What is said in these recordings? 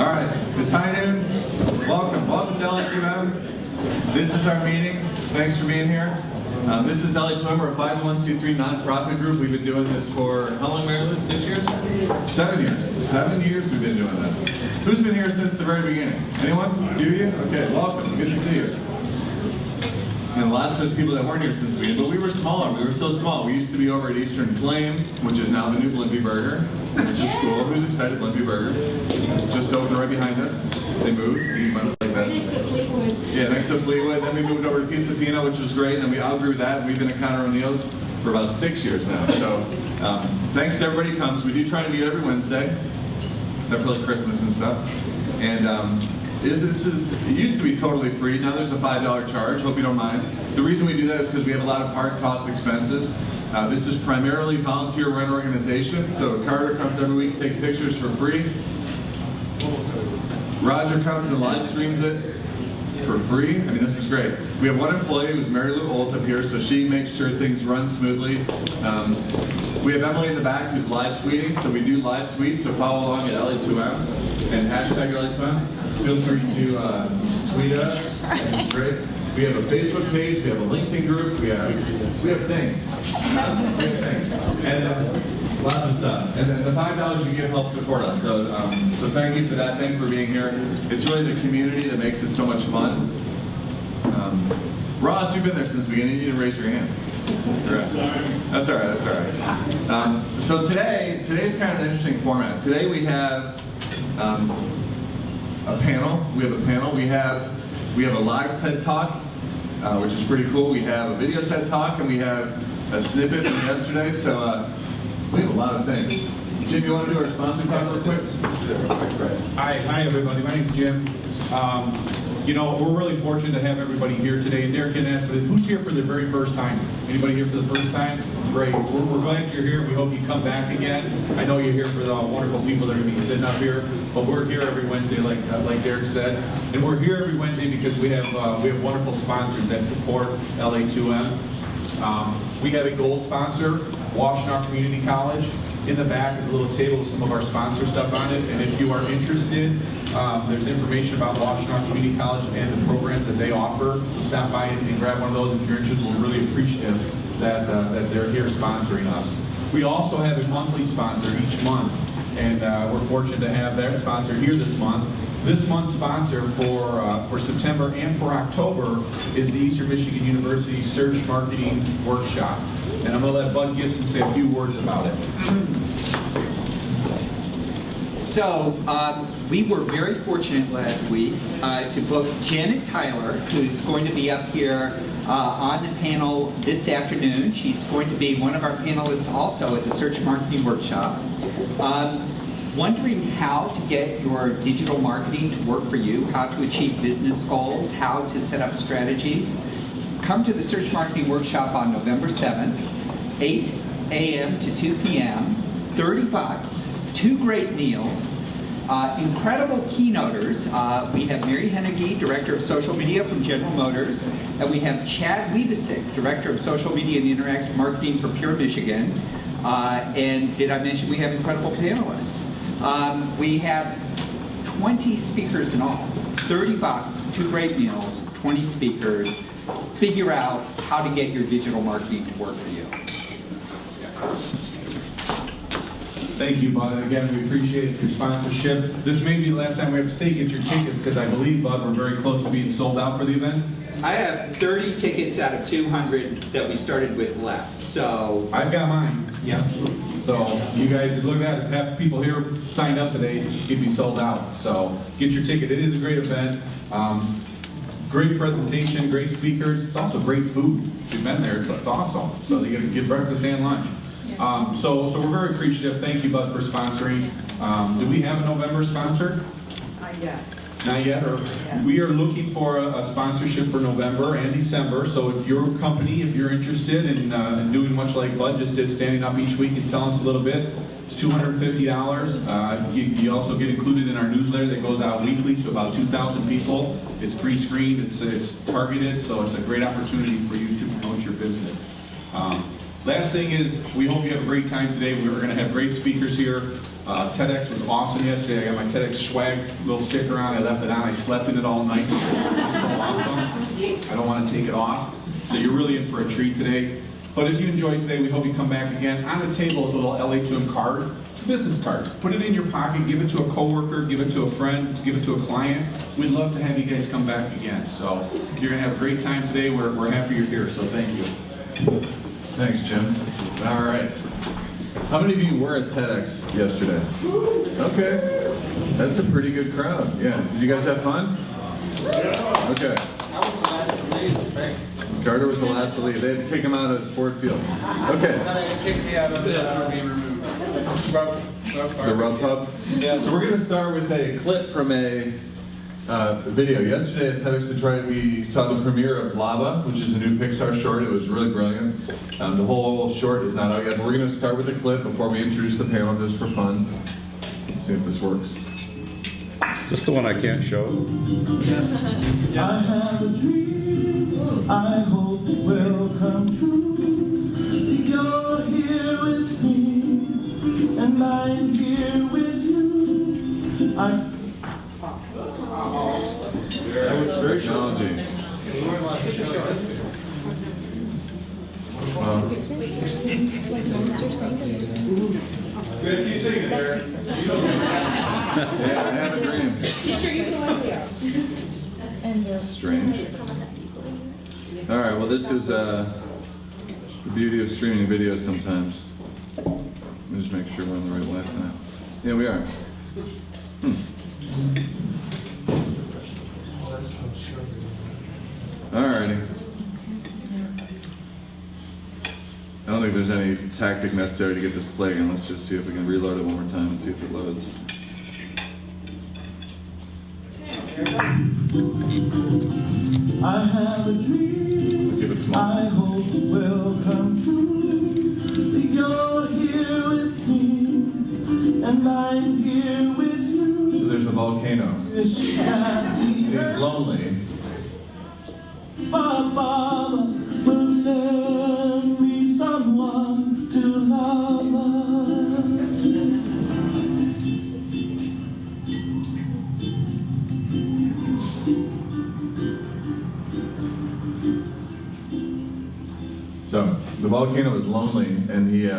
All right, it's high noon. Welcome to LA2M. This is our meeting. Thanks for being here. This is LA2M. We're a 501c3 nonprofit group. We've been doing this for how long, Marilyn? 6 years? 7 years. 7 years we've been doing this. Who's been here since the very beginning? Anyone? Do you? Okay, welcome. Good to see you. And lots of people that weren't here since the beginning, but we were smaller. We were so small. We used to be over at Eastern Flame, which is now the new Blimpie Burger, which is cool. Who's excited? Blimpie Burger. Just opened right behind us. They moved. Like that. Yeah, next to Fleetwood. Then we moved over to Pizza Pino, which was great. And then we outgrew that. We've been at Conor O'Neill's for about 6 years now. So thanks to everybody who comes. We do try to meet every Wednesday, except for like Christmas and stuff. And it used to be totally free. Now there's a $5 charge. Hope you don't mind. The reason we do that is because we have a lot of hard cost expenses. This is primarily volunteer-run organization. So Carter comes every week, take pictures for free. Roger comes and live streams it for free. I mean, this is great. We have one employee who's Mary Lou Olds up here, so she makes sure things run smoothly. We have Emily in the back who's live tweeting, so we do live tweets, so follow along at LA2M and hashtag LA2M. Feel free to tweet us. It's great. We have a Facebook page, we have a LinkedIn group, we have things. We have things. And lots of stuff. And the $5 you give helps support us. So thank you for that. Thank you for being here. It's really the community that makes it so much fun. Ross, you've been there since the beginning. You didn't raise your hand. That's all right. That's all right. So today's kind of an interesting format. Today we have a panel. We have a panel. We have a live TED Talk, which is pretty cool. We have a video TED Talk, and we have a snippet from yesterday. So we have a lot of things. Jim, you want to do our sponsor talk real quick? Hi everybody. My name's Jim. You know, we're really fortunate to have everybody here today. And Derek didn't ask, but who's here for the very first time? Anybody here for the first time? Great. We're glad you're here. We hope you come back again. I know you're here for the wonderful people that are going to be sitting up here, but we're here every Wednesday, like Derek said. And we're here every Wednesday because we have wonderful sponsors that support LA2M. We have a gold sponsor, Washtenaw Community College. In the back is a little table with some of our sponsor stuff on it, and if you are interested, there's information about Washtenaw Community College and the programs that they offer. So stop by and grab one of those if you're interested. We're really appreciative that they're here sponsoring us. We also have a monthly sponsor each month, and we're fortunate to have that sponsor here this month. This month's sponsor for September and for October is the Eastern Michigan University Search Marketing Workshop. And I'm going to let Bud Gibson say a few words about it. So, we were very fortunate last week to book Janet Tyler, who's going to be up here on the panel this afternoon. She's going to be one of our panelists also at the Search Marketing Workshop. Wondering how to get your digital marketing to work for you, how to achieve business goals, how to set up strategies. Come to the Search Marketing Workshop on November 7th, 8 a.m. to 2 p.m., $30, 2 great meals, incredible keynoters. We have Mary Hennigy, Director of Social Media from General Motors, and we have Chad Weavesick, Director of Social Media and Interactive Marketing for Pure Michigan. And did I mention we have incredible panelists? We have 20 speakers in all, $30, 2 great meals, 20 speakers. Figure out how to get your digital marketing to work for you. Thank you, Bud. And again, we appreciate your sponsorship. This may be the last time we have to say get your tickets because I believe, Bud, we're very close to being sold out for the event. I have 30 tickets out of 200 that we started with left. So I've got mine. Yeah. So you guys look at it. If half the people here signed up today, you'd be sold out. So get your ticket. It is a great event. Great presentation, great speakers. It's also great food. If you've been there, it's awesome. So you get breakfast and lunch. So we're very appreciative. Thank you, Bud, for sponsoring. Do we have a November sponsor? Not yet. Not yet. We are looking for a sponsorship for November and December. So if your company, if you're interested in doing much like Bud just did, standing up each week and telling us a little bit, it's $250. You also get included in our newsletter that goes out weekly to about 2,000 people. It's pre-screened, it's targeted, so it's a great opportunity for you to promote your business. Last thing is, we hope you have a great time today. We're going to have great speakers here. TEDx was awesome yesterday. I got my TEDx swag little sticker on. I left it on. I slept in it all night. It was so awesome. I don't want to take it off. So you're really in for a treat today. But if you enjoyed today, we hope you come back again. On the table is a little LA2M card. It's a business card. Put it in your pocket. Give it to a coworker. Give it to a friend. Give it to a client. We'd love to have you guys come back again. So you're going to have a great time today. We're happy you're here. So thank you. Thanks, Jim. All right. How many of you were at TEDx yesterday? Okay. That's a pretty good crowd. Yeah. Did you guys have fun? Yeah. Okay. I was the last to leave, right? Carter was the last to leave. They had to kick him out of Ford Field. Okay. They kicked me out of The Rub Pub? Yeah. So we're going to start with a clip from a video. Yesterday at TEDx Detroit, we saw the premiere of Lava, which is a new Pixar short. It was really brilliant. The whole short is not out yet, but we're going to start with a clip before we introduce the panel just for fun. Let's see if this works. Is this the one I can't show? I have a dream, I hope it will come true. You're here with me, and I'm here with you. That was very technology. Keep singing there. Yeah, I have a dream. Strange. All right, well, this is the beauty of streaming video sometimes. Let me just make sure we're on the right Wi-Fi. Yeah, we are. All righty. I don't think there's any tactic necessary to get this to play again. Let's just see if we can reload it one more time and see if it loads. I have a dream, Keep it small. I hope it will come true. You're here with me, and I'm here with you. So there's a volcano. Wish that we He's lonely. Papa will send me someone to love. So the volcano is lonely, and he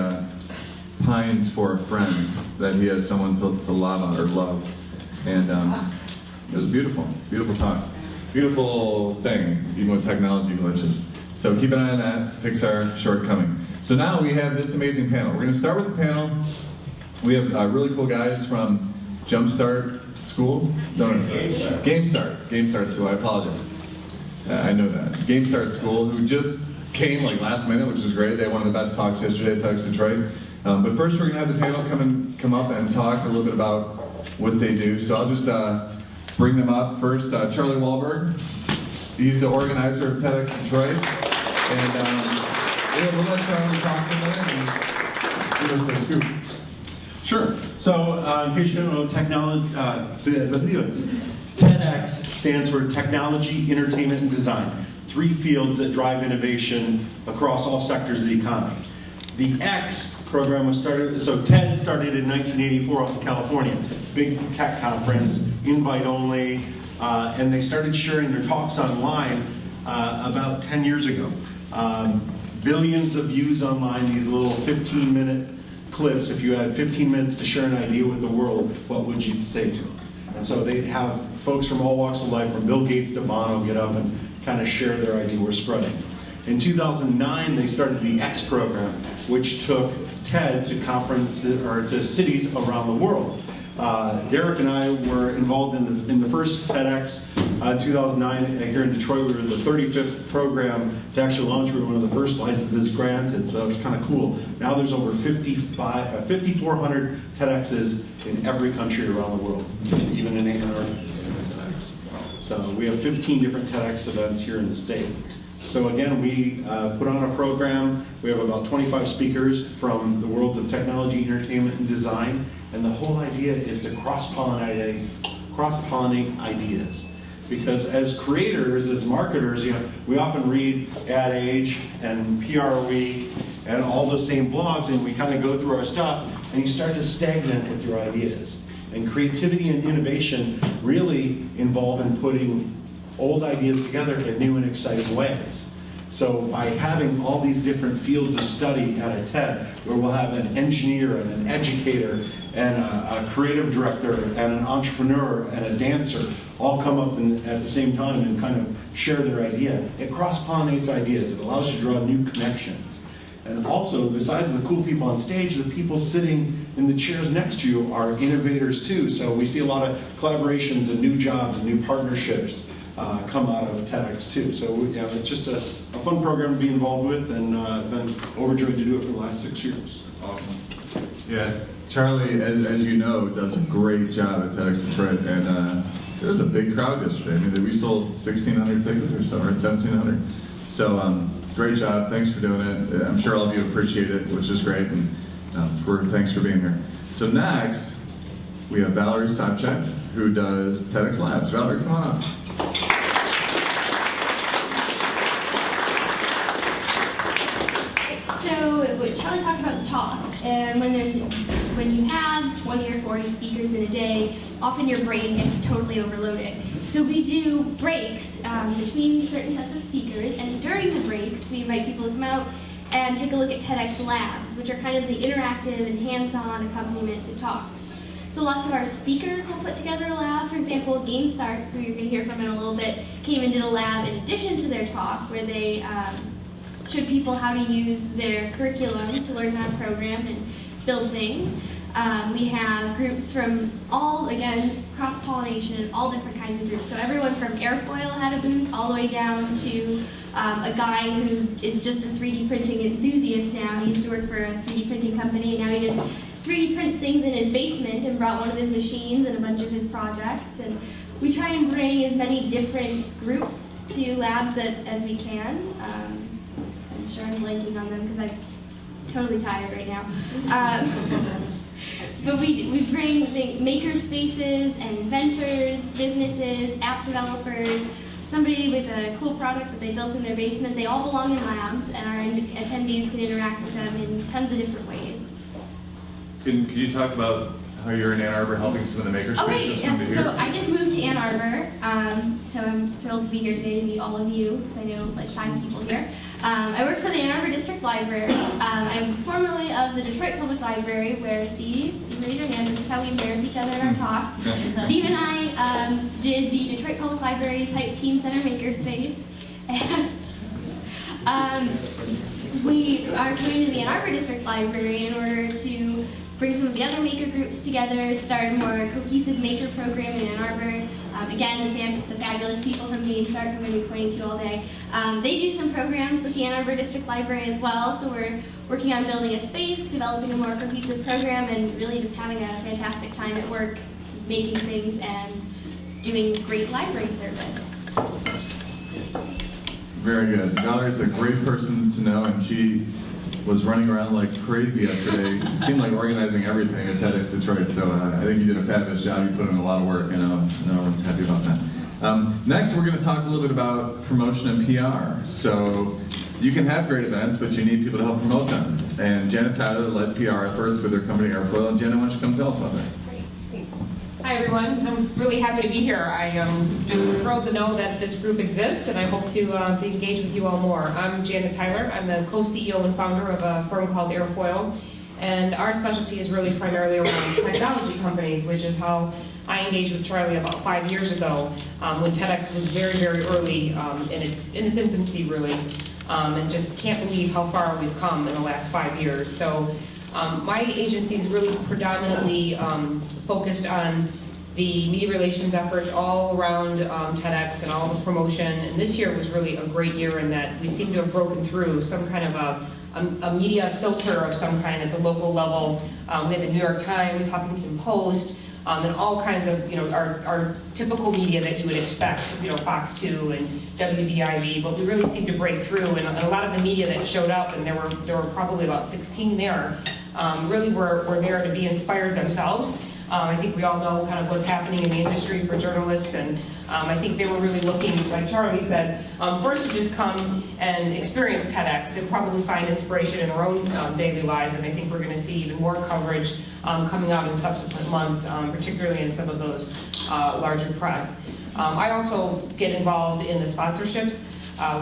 pines for a friend, that he has someone to lava or love. And it was beautiful, beautiful talk. Beautiful thing, even with technology glitches. So keep an eye on that, Pixar shortcoming. So now we have this amazing panel. We're going to start with the panel. We have really cool guys from Jumpstart School. GameStart School, I apologize. I know that. GameStart School, who just came like last minute, which is great. They had one of the best talks yesterday at TEDx Detroit. But first we're going to have the panel come up and talk a little bit about what they do. So I'll just bring them up. First, Charlie Wahlberg. He's the organizer of TEDx Detroit. And we'll let Charlie talk a minute and give us the scoop. Sure. So, in case you don't know, TEDx stands for Technology, Entertainment, and Design. 3 fields that drive innovation across all sectors of the economy. The X program was started, so TED started in 1984 out in California. Big tech conference, invite only, and they started sharing their talks online about 10 years ago. Billions of views online, these little 15-minute clips. If you had 15 minutes to share an idea with the world, what would you say to them? And so they'd have folks from all walks of life, from Bill Gates to Bono, get up and kind of share their idea. We're spreading. In 2009, they started the X program, which took TED to conferences or to cities around the world. Derek and I were involved in the first TEDx 2009 here in Detroit. We were the 35th program to actually launch. We were one of the first licenses granted, so it was kind of cool. Now there's over 5,400 TEDx's in every country around the world, even in Antarctica. So we have 15 different TEDx events here in the state. So again, we put on a program. We have about 25 speakers from the worlds of technology, entertainment, and design. And the whole idea is to cross-pollinate ideas. Because as creators, as marketers, we often read Ad Age and PR Week and all the same blogs, and we kind of go through our stuff, and you start to stagnate with your ideas. And creativity and innovation really involve in putting old ideas together in new and exciting ways. So by having all these different fields of study at a TED, where we'll have an engineer and an educator and a creative director and an entrepreneur and a dancer all come up at the same time and kind of share their idea, it cross-pollinates ideas. It allows you to draw new connections. And also, besides the cool people on stage, the people sitting in the chairs next to you are innovators too. So we see a lot of collaborations and new jobs and new partnerships come out of TEDx too. So it's just a fun program to be involved with, and I've been overjoyed to do it for the last 6 years. Awesome. Yeah, Charlie, as you know, does a great job at TEDx Detroit, and there was a big crowd yesterday. I mean, we sold 1,600 tickets or so, or 1,700. So great job. Thanks for doing it. I'm sure all of you appreciate it, which is great, and thanks for being here. So next, we have Valerie Sobczak, who does TEDx Labs. Valerie, come on up. Charlie talked about the talks, and when you have 20 or 40 speakers in a day, often your brain gets totally overloaded. So we do breaks between certain sets of speakers, and during the breaks, we invite people to come out and take a look at TEDx Labs, which are kind of the interactive and hands-on accompaniment to talks. So lots of our speakers will put together a lab. For example, GameStart, who you're going to hear from in a little bit, came and did a lab in addition to their talk, where they showed people how to use their curriculum to learn how to program and build things. We have groups from again, cross-pollination, all different kinds of groups. So everyone from Airfoil had a booth, all the way down to a guy who is just a 3D printing enthusiast now. He used to work for a 3D printing company, and now he just 3D prints things in his basement and brought one of his machines and a bunch of his projects. And we try and bring as many different groups to labs as we can. I'm sure I'm blanking on them because I'm totally tired right now. But we bring maker spaces and inventors, businesses, app developers, somebody with a cool product that they built in their basement. They all belong in labs, and our attendees can interact with them in tons of different ways. Can you talk about how you're in Ann Arbor helping some of the maker spaces come to here? So I just moved to Ann Arbor, so I'm thrilled to be here today to meet all of you, because I know like 5 people here. I work for the Ann Arbor District Library. I'm formerly of the Detroit Public Library, where Steve, raise your hand, this is how we embarrass each other in our talks. Steve and I did the Detroit Public Library's Hype Teen Center Makerspace. We are coming to the Ann Arbor District Library in order to bring some of the other maker groups together, start a more cohesive maker program in Ann Arbor. Again, the fabulous people from GameStart who I'm going to be pointing to all day. They do some programs with the Ann Arbor District Library as well, so we're working on building a space, developing a more cohesive program, and really just having a fantastic time at work, making things and doing great library service. Very good. Valerie's a great person to know, and she was running around like crazy yesterday. It seemed like organizing everything at TEDx Detroit, so I think you did a fabulous job. You put in a lot of work, and everyone's happy about that. Next, we're going to talk a little bit about promotion and PR. So you can have great events, but you need people to help promote them. And Janet Tyler led PR efforts with her company Airfoil. And Janet, why don't you come tell us about that? Great, thanks. Hi everyone, I'm really happy to be here. I am just thrilled to know that this group exists, and I hope to be engaged with you all more. I'm Janet Tyler. I'm the co-CEO and founder of a firm called Airfoil, and our specialty is really primarily around technology companies, which is how I engaged with Charlie about 5 years ago, when TEDx was very, very early in its infancy, really, and just can't believe how far we've come in the last 5 years. So my agency is really predominantly focused on the media relations efforts all around TEDx and all the promotion. And this year was really a great year in that we seem to have broken through some kind of a media filter of some kind at the local level. We had the New York Times, Huffington Post, and all kinds of, our typical media that you would expect, Fox 2 and WDIV, but we really seemed to break through, and a lot of the media that showed up, and there were probably about 16 there, really were there to be inspired themselves I think we all know kind of what's happening in the industry for journalists, and I think they were really looking, like Charlie said, first to just come and experience TEDx and probably find inspiration in their own daily lives, and I think we're going to see even more coverage coming out in subsequent months, particularly in some of those larger press. I also get involved in the sponsorships,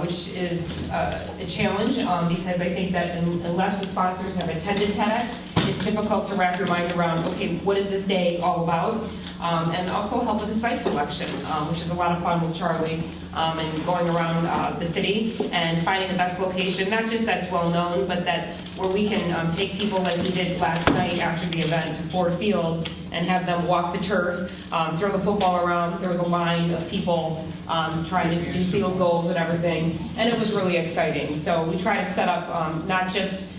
which is a challenge because I think that unless the sponsors have attended TEDx, it's difficult to wrap your mind around, okay, what is this day all about? And also help with the site selection, which is a lot of fun with Charlie, and going around the city and finding the best location, not just that's well known, but that where we can take people like we did last night after the event to Ford Field and have them walk the turf, throw the football around. There was a line of people trying to do field goals and everything, and it was really exciting. So we try to set up not just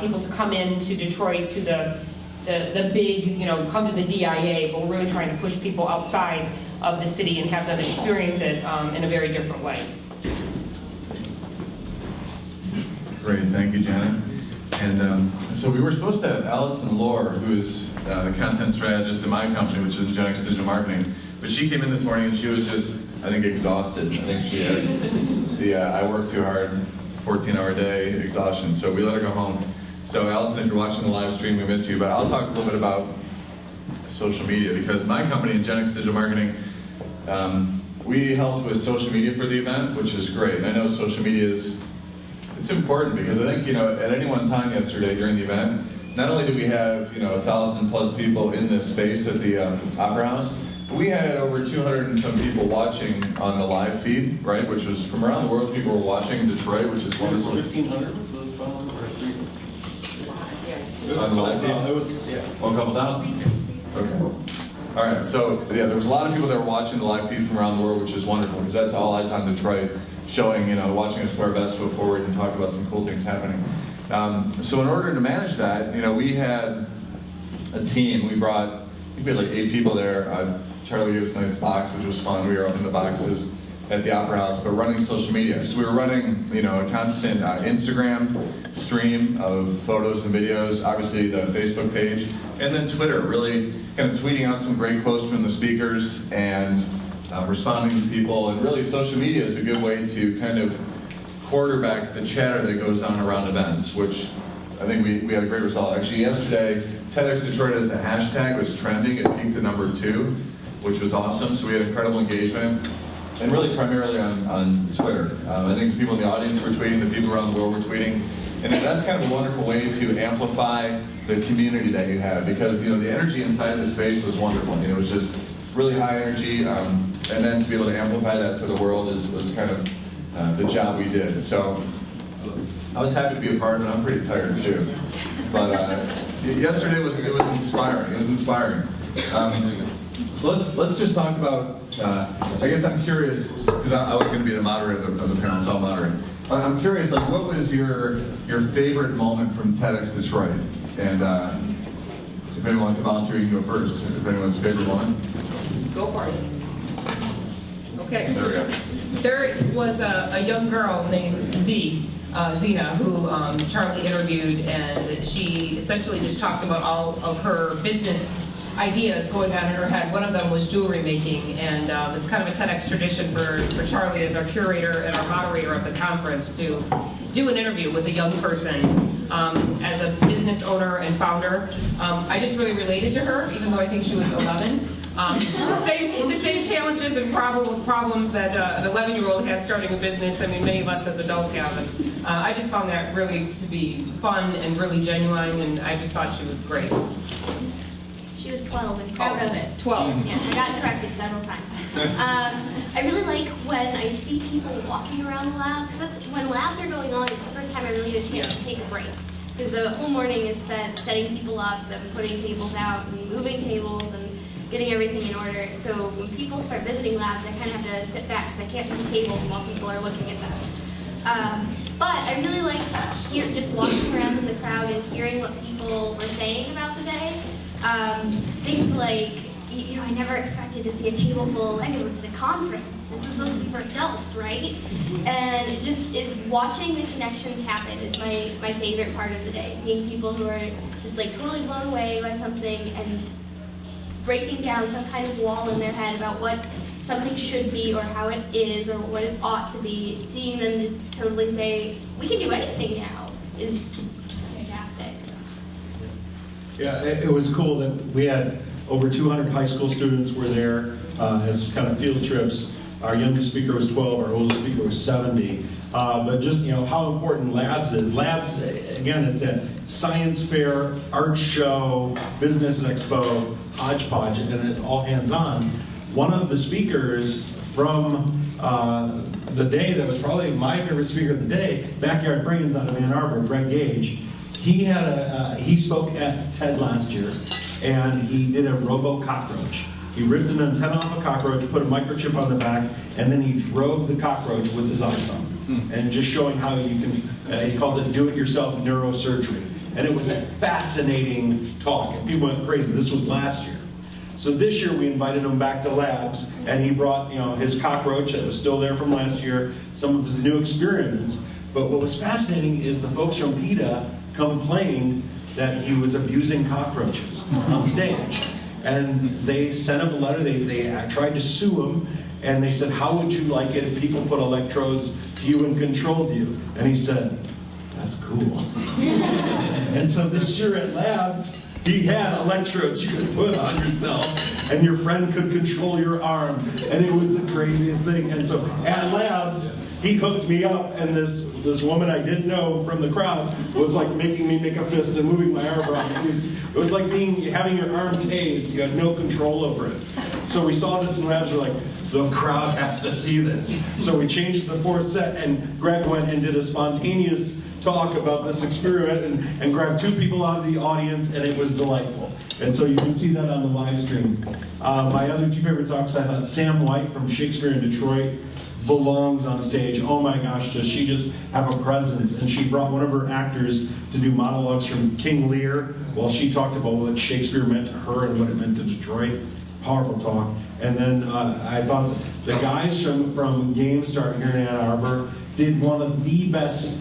people to come into Detroit to the big, come to the DIA, but we're really trying to push people outside of the city and have them experience it in a very different way. Great, thank you, Janet. And so we were supposed to have Allison Lohr, who's the content strategist in my company, which is TEDx Digital Marketing, but she came in this morning and she was just, I think, exhausted. I think she had the I work too hard, 14-hour day exhaustion, so we let her go home. So Allison, if you're watching the live stream, we miss you, but I'll talk a little bit about social media, because my company, TEDx Digital Marketing, we helped with social media for the event, which is great. And I know social media it's important, because I think, at any one time yesterday during the event, not only did we have, 1,000+ people in this space at the Opera House, but we had over 200 and some people watching on the live feed, right, which was from around the world. People were watching Detroit, which is wonderful. 1,500 was the final number, or 3? On the live feed? It was, yeah. Well, a couple thousand? Okay. All right, so yeah, there was a lot of people that were watching the live feed from around the world, which is wonderful, because that's all eyes on Detroit, showing, watching us put our best foot forward and talk about some cool things happening. So in order to manage that, we had a team. We had like 8 people there. Charlie gave us a nice box, which was fun. We were up in the boxes at the Opera House, but running social media. So we were running, a constant Instagram stream of photos and videos, obviously the Facebook page, and then Twitter, really kind of tweeting out some great quotes from the speakers and responding to people. And really, social media is a good way to kind of quarterback the chatter that goes on around events, which I think we had a great result. Actually, yesterday, TEDx Detroit as a hashtag was trending. It peaked to number 2, which was awesome. So we had incredible engagement, and really primarily on Twitter. I think the people in the audience were tweeting, the people around the world were tweeting, and that's kind of a wonderful way to amplify the community that you have, because the energy inside the space was wonderful. It was just really high energy, and then to be able to amplify that to the world was kind of the job we did. So I was happy to be a part of it. I'm pretty tired too, but yesterday was inspiring. It was inspiring. So let's just talk about. I guess I'm curious, because I was going to be the moderator of the panel, so I'll moderate. I'm curious, what was your favorite moment from TEDx Detroit? And if anyone wants to volunteer, you can go first. If anyone's favorite moment. Go for it. Okay. There we go. There was a young girl named Zena, who Charlie interviewed, and she essentially just talked about all of her business ideas going on in her head. One of them was jewelry making, and it's kind of a TEDx tradition for Charlie as our curator and our moderator of the conference to do an interview with a young person as a business owner and founder. I just really related to her, even though I think she was 11. The same challenges and problems that an 11-year-old has starting a business. I mean, many of us as adults have. And I just found that really to be fun and really genuine, and I just thought she was great. She was 12 and proud of it. 12. Yeah, I got corrected several times. I really like when I see people walking around the labs. That's when labs are going on. It's the first time I really get a chance to take a break, because the whole morning is spent setting people up, and putting tables out, and moving tables, and getting everything in order. So when people start visiting labs, I kind of have to sit back, because I can't move tables while people are looking at them. But I really liked just walking around in the crowd and hearing what people were saying about the day. Things like, I never expected to see a table full of Legos at a conference. This is supposed to be for adults, right? And watching the connections happen is my favorite part of the day. Seeing people who are just totally blown away by something and breaking down some kind of wall in their head about what something should be or how it is or what it ought to be, seeing them just totally say, we can do anything now, is fantastic. Yeah, it was cool that we had over 200 high school students were there as kind of field trips. Our youngest speaker was 12, our oldest speaker was 70. But just, how important labs is. Labs, again, it's that science fair, art show, business expo, hodgepodge, and it's all hands-on. One of the speakers from the day that was probably my favorite speaker of the day, Backyard Brains out of Ann Arbor, Greg Gage, he spoke at TED last year, and he did a robo-cockroach. He ripped an antenna off a cockroach, put a microchip on the back, and then he drove the cockroach with his iPhone. And just showing how you can, he calls it do-it-yourself neurosurgery. And it was a fascinating talk, and people went crazy. This was last year. So this year we invited him back to labs, and he brought his cockroach that was still there from last year, some of his new experiments. But what was fascinating is the folks from PETA complained that he was abusing cockroaches on stage. And they sent him a letter, they tried to sue him, and they said, how would you like it if people put electrodes to you and controlled you? And he said, that's cool. And so this year at labs, he had electrodes you could put on yourself, and your friend could control your arm, and it was the craziest thing. And so at labs, he hooked me up, and this woman I didn't know from the crowd was like making me make a fist and moving my arm around. It was like having your arm tased. You had no control over it. So we saw this in labs. We're like, the crowd has to see this. So we changed the fourth set, and Greg went and did a spontaneous talk about this experiment and grabbed two people out of the audience, and it was delightful. And so you can see that on the live stream. My other two favorite talks, I thought Sam White from Shakespeare in Detroit belongs on stage. Oh my gosh, does she just have a presence? And she brought one of her actors to do monologues from King Lear while she talked about what Shakespeare meant to her and what it meant to Detroit. Powerful talk. And then I thought the guys from Game Start here in Ann Arbor did one of the best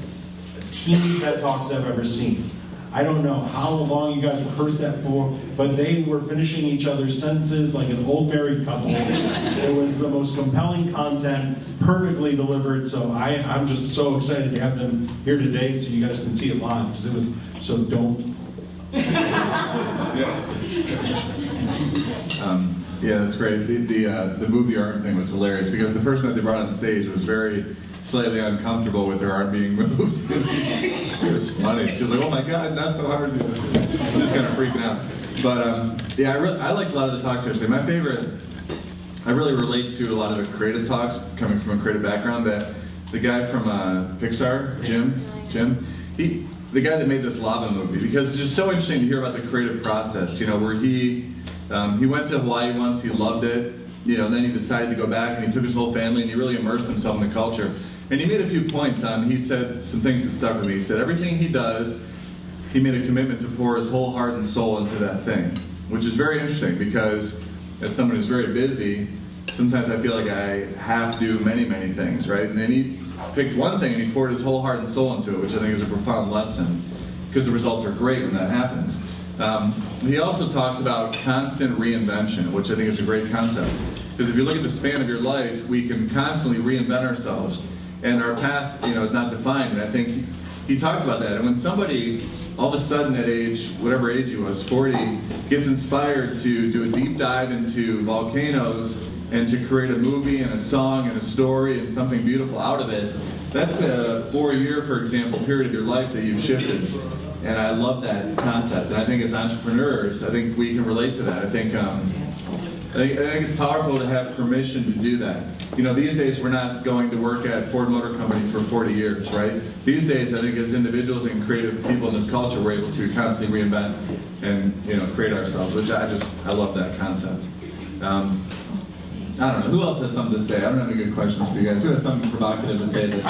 team TED Talks I've ever seen. I don't know how long you guys rehearsed that for, but they were finishing each other's sentences like an old married couple. It was the most compelling content, perfectly delivered, so I'm just so excited to have them here today so you guys can see it live, because it was so dope. Yeah, that's great. The movie arm thing was hilarious because the person that they brought on stage was very slightly uncomfortable with her arm being moved. She was funny. She was like, "Oh my God, not so hard!" Just kind of freaking out. But yeah, I liked a lot of the talks yesterday. My favorite, I really relate to a lot of the creative talks coming from a creative background. That the guy from Pixar, Jim, the guy that made this lava movie, because it's just so interesting to hear about the creative process. Where he went to Hawaii once, he loved it. And then he decided to go back, and he took his whole family, and he really immersed himself in the culture. And he made a few points on, he said some things that stuck with me. He said everything he does, he made a commitment to pour his whole heart and soul into that thing, which is very interesting because as someone who's very busy, sometimes I feel like I have to do many, many things, right? And then he picked one thing and he poured his whole heart and soul into it, which I think is a profound lesson because the results are great when that happens. He also talked about constant reinvention, which I think is a great concept. Because if you look at the span of your life, we can constantly reinvent ourselves. And our path, is not defined. And I think he talked about that. And when somebody, all of a sudden at age, whatever age he was, 40, gets inspired to do a deep dive into volcanoes and to create a movie and a song and a story and something beautiful out of it, that's a 4-year, for example, period of your life that you've shifted. And I love that concept. And I think as entrepreneurs, I think we can relate to that. I think it's powerful to have permission to do that. These days we're not going to work at Ford Motor Company for 40 years, right? These days, I think as individuals and creative people in this culture, we're able to constantly reinvent and create ourselves, which I love that concept. I don't know. Who else has something to say? I don't have any good questions for you guys. Who has something provocative to say?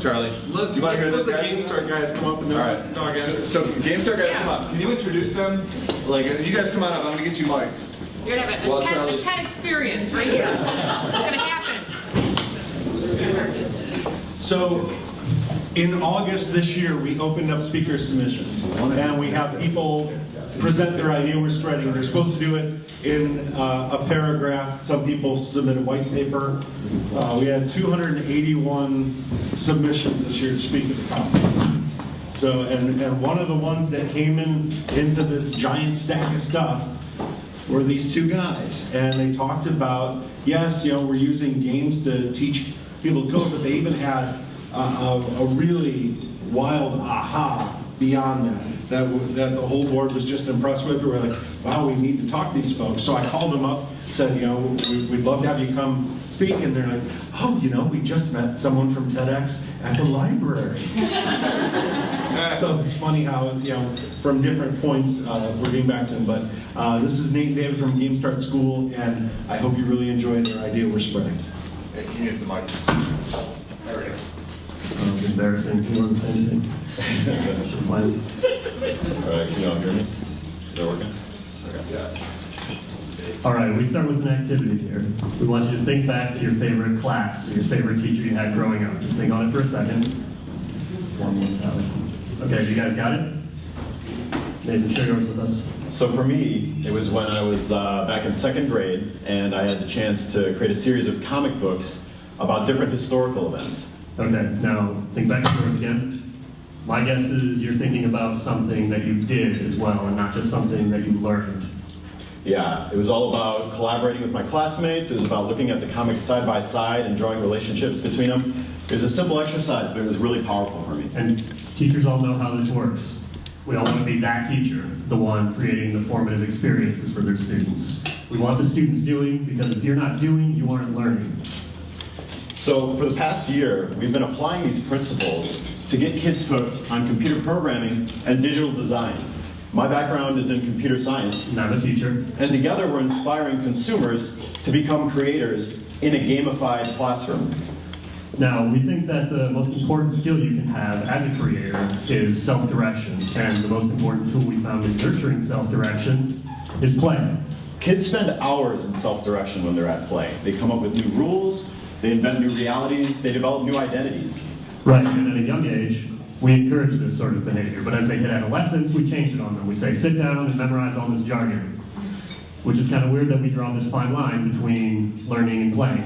Charlie, do you want to hear this, guys? Game Start guys come up and all right. So Game Start guys, come up. Can you introduce them? You guys come on up. I'm going to get you mic. You're going to have a TED experience right here. It's going to happen. So, in August this year, we opened up speaker submissions, and we have people present their idea we're spreading. They're supposed to do it in a paragraph. Some people submitted white paper. We had 281 submissions this year to speak at the conference. So, and one of the ones that came into this giant stack of stuff were these two guys. And they talked about, yes, we're using games to teach people to code, but they even had a really wild aha beyond that the whole board was just impressed with. We were like, wow, we need to talk to these folks. So I called them up, said, we'd love to have you come speak. And they're like, oh, we just met someone from TEDx at the library. So it's funny how, from different points, we're getting back to them. But this is Nate and David from Game Start School, and I hope you really enjoy their idea we're spreading. He needs the mic. There it is. Embarrassing. You want to say anything? All right, can you all hear me? Is that working? Okay. Yes. All right, we start with an activity here. We want you to think back to your favorite class, or your favorite teacher you had growing up. Just think on it for a second. 1,000. Okay, you guys got it? Nathan, share yours with us. So for me, it was when I was back in 2nd grade, and I had the chance to create a series of comic books about different historical events. Okay, now think back to yours again. My guess is you're thinking about something that you did as well, and not just something that you learned. Yeah, it was all about collaborating with my classmates. It was about looking at the comics side by side and drawing relationships between them. It was a simple exercise, but it was really powerful for me. And teachers all know how this works. We all want to be that teacher, the one creating the formative experiences for their students. We want the students doing, because if you're not doing, you aren't learning. So for the past year, we've been applying these principles to get kids hooked on computer programming and digital design. My background is in computer science. And I'm a teacher. And together we're inspiring consumers to become creators in a gamified classroom. Now, we think that the most important skill you can have as a creator is self-direction. And the most important tool we found in nurturing self-direction is play. Kids spend hours in self-direction when they're at play. They come up with new rules, they invent new realities, they develop new identities. Right, and at a young age, we encourage this sort of behavior. But as they hit adolescence, we change it on them. We say, sit down and memorize all this jargon. Which is kind of weird that we draw this fine line between learning and playing.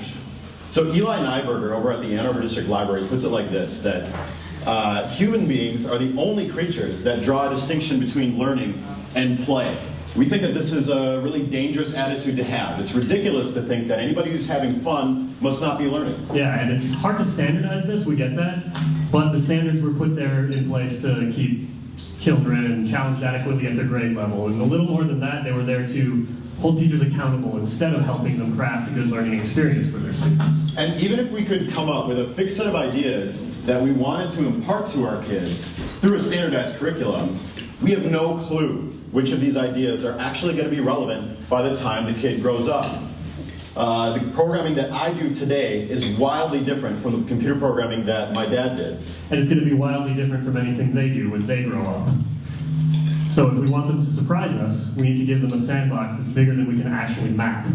So Eli Nyberger over at the Ann Arbor District Library puts it like this, that human beings are the only creatures that draw a distinction between learning and play. We think that this is a really dangerous attitude to have. It's ridiculous to think that anybody who's having fun must not be learning. Yeah, and it's hard to standardize this, we get that, but the standards were put there in place to keep children challenged adequately at their grade level, and a little more than that, they were there to hold teachers accountable instead of helping them craft a good learning experience for their students. And even if we could come up with a fixed set of ideas that we wanted to impart to our kids through a standardized curriculum, we have no clue which of these ideas are actually going to be relevant by the time the kid grows up. The programming that I do today is wildly different from the computer programming that my dad did. And it's going to be wildly different from anything they do when they grow up. So if we want them to surprise us, we need to give them a sandbox that's bigger than we can actually map.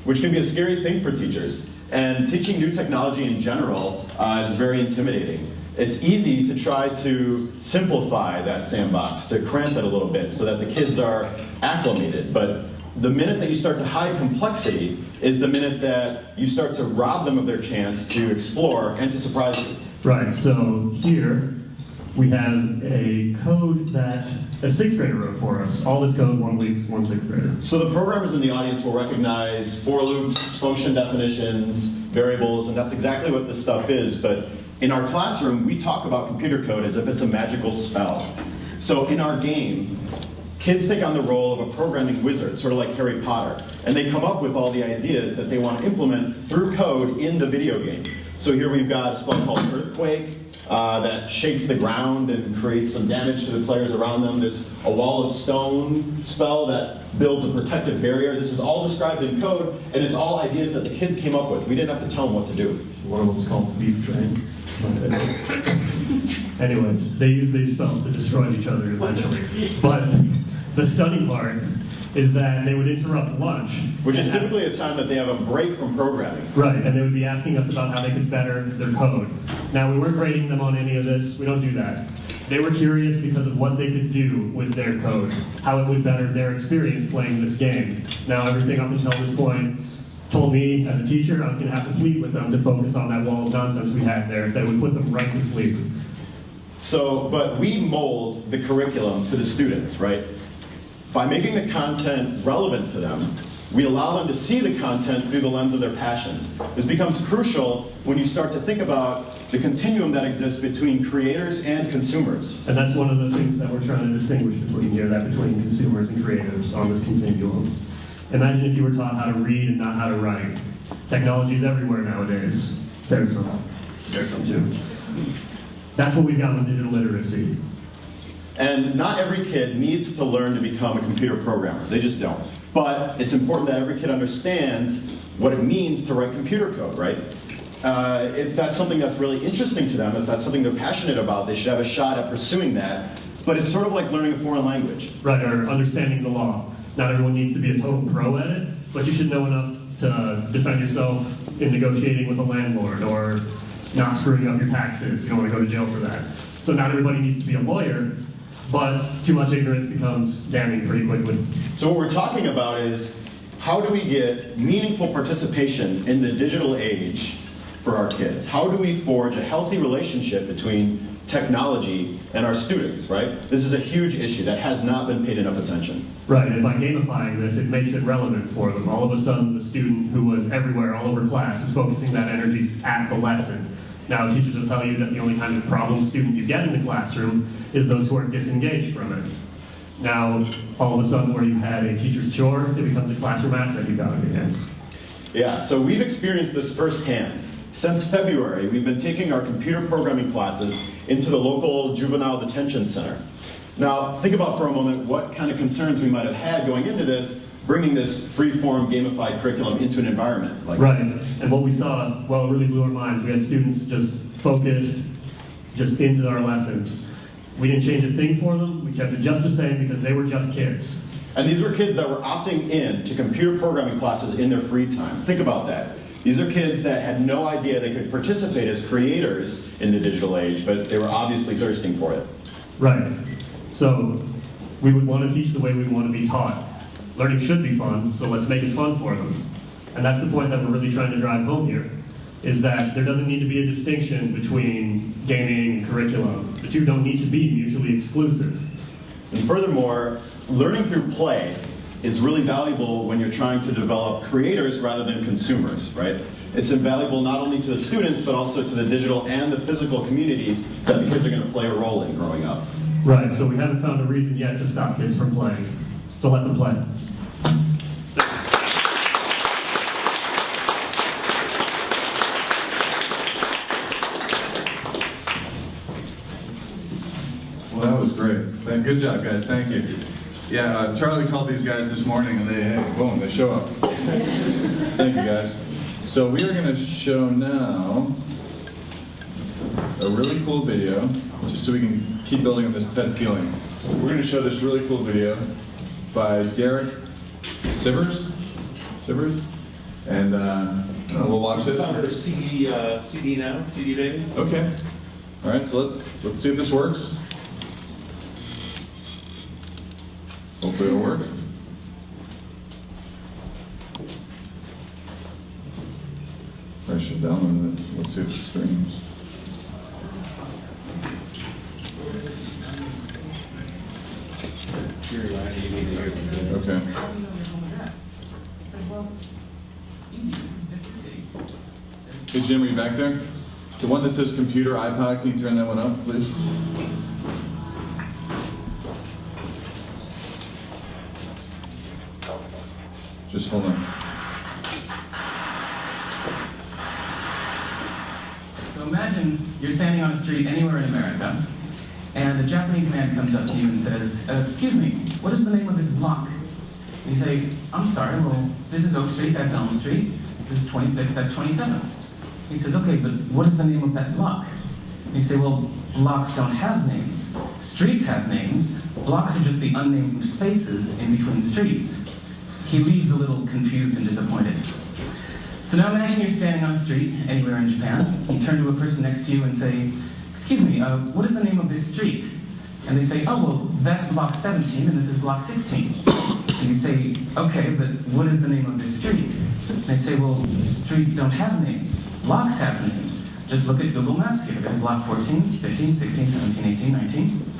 Which can be a scary thing for teachers. And teaching new technology in general is very intimidating. It's easy to try to simplify that sandbox, to cramp it a little bit so that the kids are acclimated. But the minute that you start to hide complexity is the minute that you start to rob them of their chance to explore and to surprise them. Right, so here we have a code that a sixth grader wrote for us. All this code, 1 week, one sixth grader. So the programmers in the audience will recognize for loops, function definitions, variables, and that's exactly what this stuff is. But in our classroom, we talk about computer code as if it's a magical spell. So in our game, kids take on the role of a programming wizard, sort of like Harry Potter, and they come up with all the ideas that they want to implement through code in the video game. So here we've got a spell called Earthquake that shakes the ground and creates some damage to the players around them. There's a wall of stone spell that builds a protective barrier. This is all described in code, and it's all ideas that the kids came up with. We didn't have to tell them what to do. One of them was called Beef Train. Anyways, they use these spells to destroy each other eventually. But the stunning part is that they would interrupt lunch. Which is typically a time that they have a break from programming. Right, and they would be asking us about how they could better their code. Now, we weren't grading them on any of this. We don't do that. They were curious because of what they could do with their code, how it would better their experience playing this game. Now, everything up until this point told me, as a teacher, I was going to have to plead with them to focus on that wall of nonsense we had there that would put them right to sleep. So, but we mold the curriculum to the students, right? By making the content relevant to them, we allow them to see the content through the lens of their passions. This becomes crucial when you start to think about the continuum that exists between creators and consumers. And that's one of the things that we're trying to distinguish between here, that between consumers and creators on this continuum. Imagine if you were taught how to read and not how to write. Technology's everywhere nowadays. There's some too. That's what we've got with digital literacy. And not every kid needs to learn to become a computer programmer. They just don't. But it's important that every kid understands what it means to write computer code, right? If that's something that's really interesting to them, if that's something they're passionate about, they should have a shot at pursuing that. But it's sort of like learning a foreign language. Right, or understanding the law. Not everyone needs to be a total pro at it, but you should know enough to defend yourself in negotiating with a landlord or not screwing up your taxes. You don't want to go to jail for that. So not everybody needs to be a lawyer, but too much ignorance becomes damning pretty quickly. So what we're talking about is how do we get meaningful participation in the digital age for our kids? How do we forge a healthy relationship between technology and our students, right? This is a huge issue that has not been paid enough attention. Right, and by gamifying this, it makes it relevant for them. All of a sudden, the student who was everywhere, all over class, is focusing that energy at the lesson. Now, teachers will tell you that the only kind of problem student you get in the classroom is those who are disengaged from it. Now, all of a sudden, where you had a teacher's chore, it becomes a classroom asset you've got on your hands. Yeah, so we've experienced this firsthand. Since February, we've been taking our computer programming classes into the local juvenile detention center. Now, think about for a moment what kind of concerns we might have had going into this, bringing this free-form gamified curriculum into an environment like Right, this. and what we saw, well, it really blew our minds. We had students just focused, just into our lessons. We didn't change a thing for them. We kept it just the same because they were just kids. And these were kids that were opting in to computer programming classes in their free time. Think about that. These are kids that had no idea they could participate as creators in the digital age, but they were obviously thirsting for it. Right. So we would want to teach the way we want to be taught. Learning should be fun, so let's make it fun for them. And that's the point that we're really trying to drive home here, is that there doesn't need to be a distinction between gaming and curriculum. The two don't need to be mutually exclusive. And furthermore, learning through play is really valuable when you're trying to develop creators rather than consumers, right? It's invaluable not only to the students, but also to the digital and the physical communities that the kids are going to play a role in growing up. Right, so we haven't found a reason yet to stop kids from playing. So let them play. Well, that was great. Good job, guys. Thank you. Yeah, Charlie called these guys this morning, and they show up. Thank you, guys. So we are going to show now a really cool video, just so we can keep building on this TED feeling. We're going to show this really cool video by Derek Sivers, and we'll watch this. Founder of CD Day. Okay. All right. So let's see if this works. Hopefully it'll work. I should download it. Let's see if it streams. Okay. Hey Jim, are you back there? The one that says computer iPod, can you turn that one up, please? Just hold on. So imagine you're standing on a street anywhere in America, and a Japanese man comes up to you and says, excuse me, what is the name of this block? And you say, I'm sorry, well, this is Oak Street, that's Elm Street. This is 26, that's 27. He says, okay, but what is the name of that block? And you say, well, blocks don't have names. Streets have names. Blocks are just the unnamed spaces in between streets. He leaves a little confused and disappointed. So now imagine you're standing on a street anywhere in Japan. You turn to a person next to you and say, excuse me, what is the name of this street? And they say, oh, well, that's block 17 and this is block 16. And you say, okay, but what is the name of this street? And they say, well, streets don't have names. Blocks have names. Just look at Google Maps here. There's block 14, 15, 16, 17, 18, 19.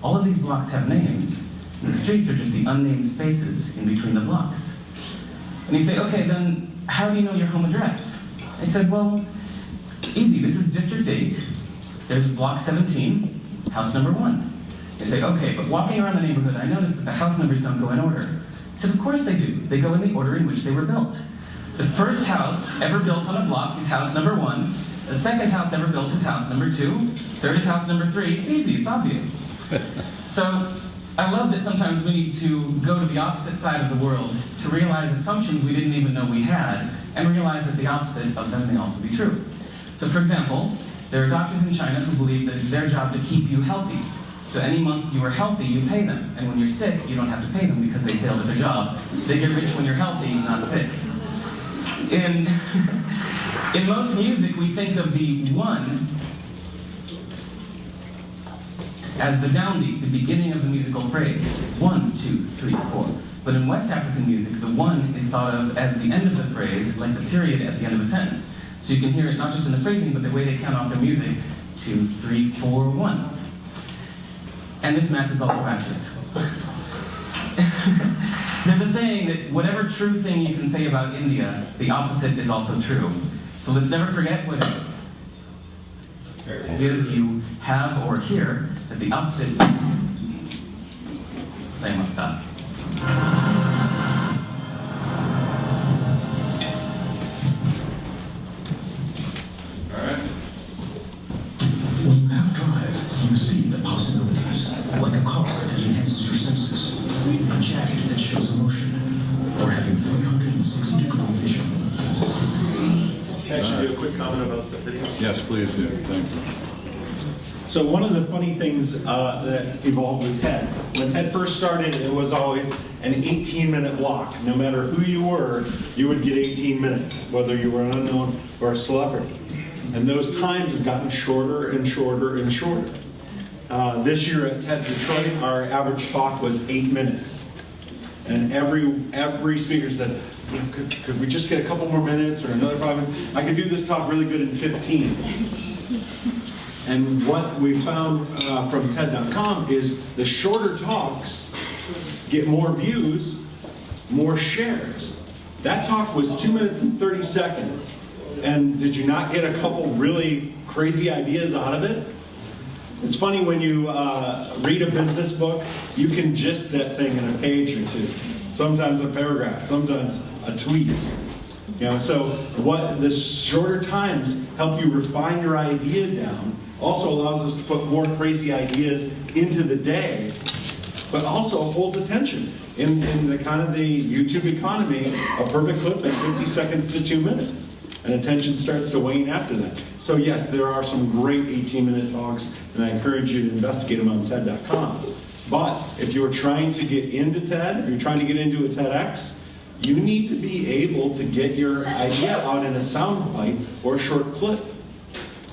All of these blocks have names. And the streets are just the unnamed spaces in between the blocks. And you say, okay, then how do you know your home address? I said, well, easy. This is District 8. There's block 17, house number 1. They say, okay, but walking around the neighborhood, I noticed that the house numbers don't go in order. I said, of course they do. They go in the order in which they were built. The first house ever built on a block is house number 1. The second house ever built is house number 2. Third is house number 3. It's easy, it's obvious. So I love that sometimes we need to go to the opposite side of the world to realize assumptions we didn't even know we had, and realize that the opposite of them may also be true. So for example, there are doctors in China who believe that it's their job to keep you healthy. So any month you are healthy, you pay them. And when you're sick, you don't have to pay them because they failed at their job. They get rich when you're healthy, not sick. In most music, we think of the 1 as the downbeat, the beginning of the musical phrase. 1, 2, 3, 4. But in West African music, the 1 is thought of as the end of the phrase, like the period at the end of a sentence. So you can hear it not just in the phrasing, but the way they count off their music. 2, 3, 4, 1. And this map is also accurate. There's a saying that whatever true thing you can say about India, the opposite is also true. So let's never forget what it is you have or hear, that the opposite. I must stop. All right. When you have drive, you see the possibilities, like a car that enhances your senses, a jacket that shows emotion, or having 360-degree vision. Can I should do a quick comment about the video? Yes, please do. Thank you. So one of the funny things that's evolved with TED, when TED first started, it was always an 18-minute block. No matter who you were, you would get 18 minutes, whether you were an unknown or a celebrity. And those times have gotten shorter and shorter and shorter. This year at TED Detroit, our average talk was 8 minutes. And every speaker said, could we just get a couple more minutes or another 5 minutes? I could do this talk really good in 15. And what we found from TED.com is the shorter talks get more views, more shares. That talk was 2 minutes and 30 seconds. And did you not get a couple really crazy ideas out of it? It's funny when you read a business book, you can gist that thing in a page or two. Sometimes a paragraph, sometimes a tweet. You know, so what the shorter times help you refine your idea down, also allows us to put more crazy ideas into the day, but also holds attention. In the kind of the YouTube economy, a perfect clip is 50 seconds to 2 minutes. And attention starts to wane after that. So yes, there are some great 18-minute talks, and I encourage you to investigate them on TED.com. But if you're trying to get into TED, or you're trying to get into a TEDx, you need to be able to get your idea out in a sound bite or a short clip.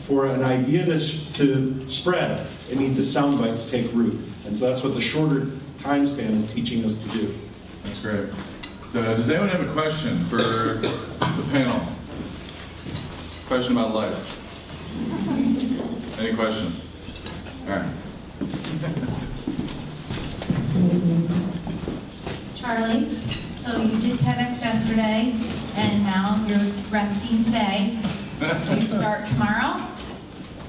For an idea to spread, it needs a sound bite to take root. And so that's what the shorter time span is teaching us to do. That's great. Does anyone have a question for the panel? Question about life? Any questions? All right. Charlie, so you did TEDx yesterday, and now you're resting today. Do you start tomorrow?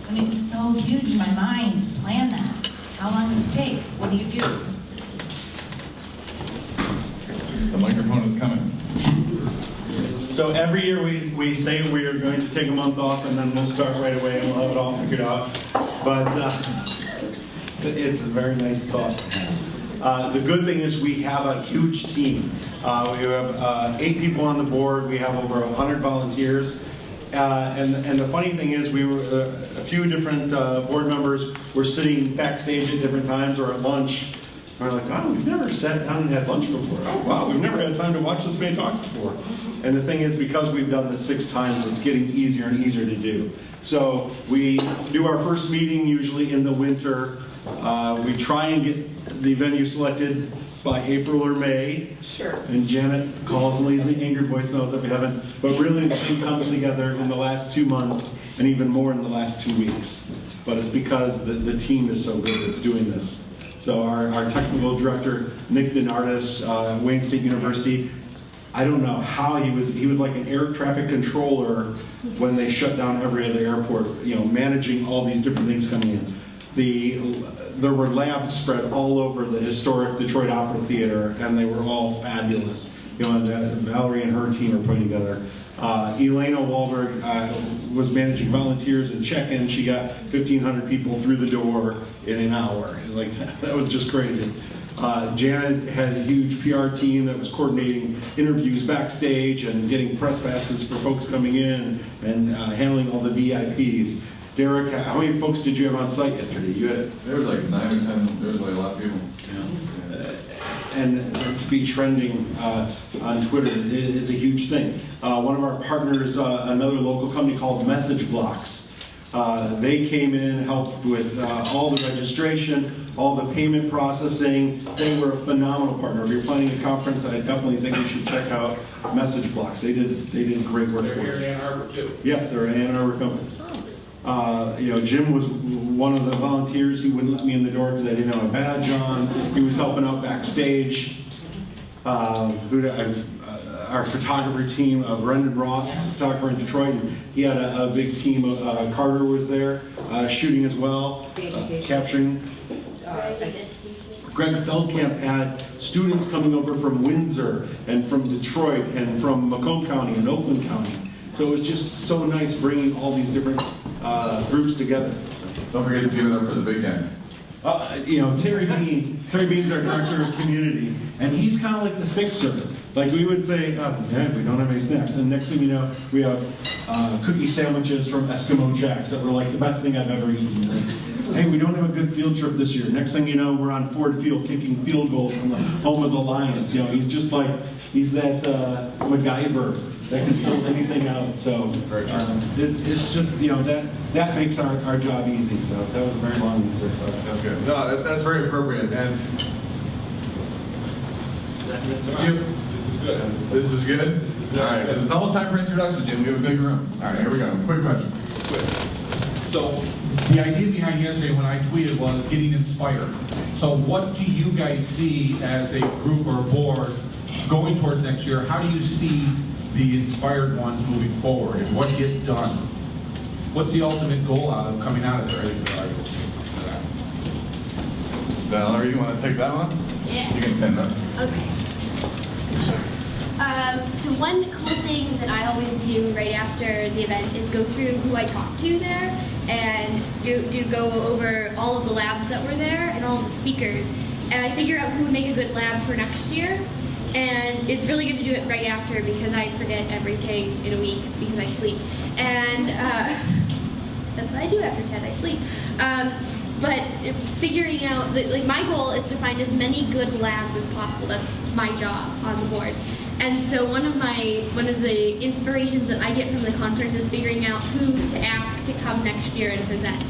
I mean, it's so huge in my mind to plan that. How long does it take? What do you do? The microphone is coming. So every year we say we are going to take a month off, and then we'll start right away and we'll have it all figured out. But it's a very nice thought. The good thing is we have a huge team. We have 8 people on the board. We have over 100 volunteers. And the funny thing is, we were a few different board members were sitting backstage at different times or at lunch, And we're like, oh, we've never sat down and had lunch before. Oh, wow, we've never had time to watch this many talks before. And the thing is, because we've done this 6 times, it's getting easier and easier to do. So we do our first meeting usually in the winter. We try and get the venue selected by April or May. Sure. And Janet calls and leaves me angered voice notes if we haven't. But really, the thing comes together in the last 2 months, and even more in the last 2 weeks. But it's because the team is so good that's doing this. So our technical director, Nick Denardis, Wayne State University, I don't know how he was like an air traffic controller when they shut down every other airport, managing all these different things coming in. There were labs spread all over the historic Detroit Opera Theater, and they were all fabulous. And Valerie and her team are putting together. Elena Wahlberg was managing volunteers and check-in. She got 1,500 people through the door in an hour. Like that was just crazy. Janet has a huge PR team that was coordinating interviews backstage and getting press passes for folks coming in and handling all the VIPs. Derek, how many folks did you have on site yesterday? There was like 9 or 10. There was like a lot of people. And to be trending on Twitter is a huge thing. One of our partners, another local company called Message Blocks, they came in, helped with all the registration, all the payment processing. They were a phenomenal partner. If you're planning a conference, I definitely think you should check out Message Blocks. They did great work for us. They're here in Ann Arbor too. Yes, they're an Ann Arbor company. Jim was one of the volunteers who wouldn't let me in the door because I didn't have a badge on. He was helping out backstage. Our photography team, Brendan Ross, photographer in Detroit, and he had a big team. Carter was there shooting as well, capturing. Greg Feldkamp had students coming over from Windsor and from Detroit and from Macomb County and Oakland County. So it was just so nice bringing all these different groups together. Don't forget to give it up for the big guy. Terry Bean's our director of community, and he's kind of like the fixer. Like we would say, we don't have any snacks. And next thing you know, we have cookie sandwiches from Eskimo Jack's that were like the best thing I've ever eaten. Like, hey, we don't have a good field trip this year. Next thing you know, we're on Ford Field kicking field goals from the home of the Lions. He's just like, he's that MacGyver that can pull anything out. So it's just, that makes our job easy. So that was a very long answer. So. That's good. No, that's very appropriate. And Jim, this is good. All right, because it's almost time for introduction, Jim. We have a big room. All right, here we go. Quick question. So the idea behind yesterday when I tweeted was getting inspired. So what do you guys see as a group or board going towards next year? How do you see the inspired ones moving forward and what gets done? What's the ultimate goal coming out of there? Valerie, you want to take that one? Yeah. You can stand up. Okay. So one cool thing that I always do right after the event is go through who I talked to there and do go over all of the labs that were there and all of the speakers. And I figure out who would make a good lab for next year. And it's really good to do it right after because I forget everything in a week because I sleep. And that's what I do after TED, I sleep. But figuring out, my goal is to find as many good labs as possible. That's my job on the board. And so one of the inspirations that I get from the conference is figuring out who to ask to come next year and present.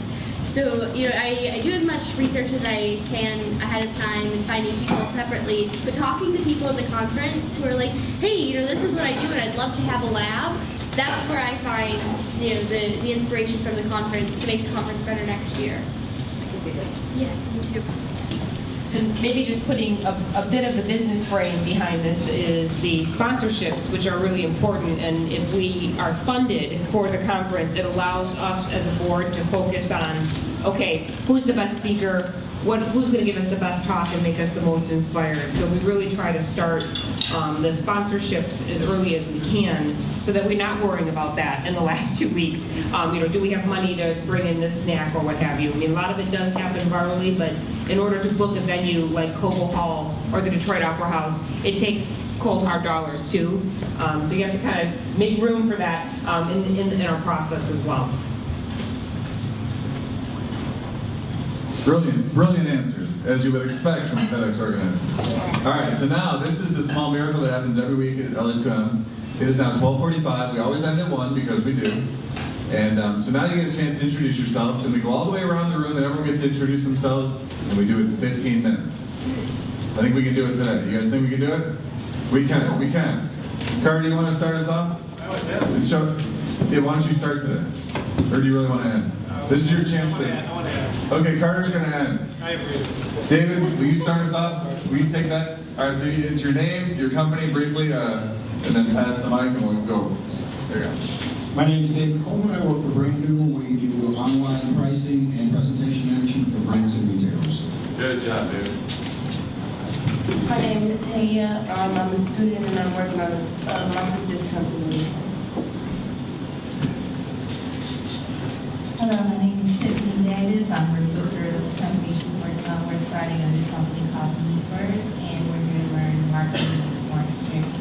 So, I do as much research as I can ahead of time and finding people separately, but talking to people at the conference who are like, hey, this is what I do and I'd love to have a lab. That's where I find, the inspiration from the conference to make the conference better next year. Yeah, you too. And maybe just putting a bit of the business brain behind this is the sponsorships, which are really important. And if we are funded for the conference, it allows us as a board to focus on, okay, who's the best speaker? Who's going to give us the best talk and make us the most inspired? So we really try to start the sponsorships as early as we can so that we're not worrying about that in the last 2 weeks. Do we have money to bring in this snack or what have you? A lot of it does happen virally, but in order to book a venue like Cobo Hall or the Detroit Opera House, it takes cold hard dollars too. So you have to kind of make room for that in our process as well. Brilliant answers, as you would expect from TEDx organizers. All right, so now this is the small miracle that happens every week at LA2M. It is now 12:45. We always end at 1 because we do. And so now you get a chance to introduce yourselves, and we go all the way around the room, and everyone gets to introduce themselves, and we do it in 15 minutes. I think we can do it today. You guys think we can do it? We can. Carter, do you want to start us off? I was there. Yeah, why don't you start today? Or do you really want to end? This is your chance to. I want to end. Okay, Carter's going to end. I agree. David, will you start us off? Will you take that? All right, so it's your name, your company briefly, and then pass the mic and we'll go. There you go. My name is David Coleman. I work for Brandon. We do online pricing and presentation management for brands and retailers. Good job, David. My name is Taya. I'm a student and I'm working on this, my sister's company. Hello, my name is Tiffany Davis. I'm her sister of this company she's working on. We're starting a new company called Meeters, and we're going to learn marketing and more experience.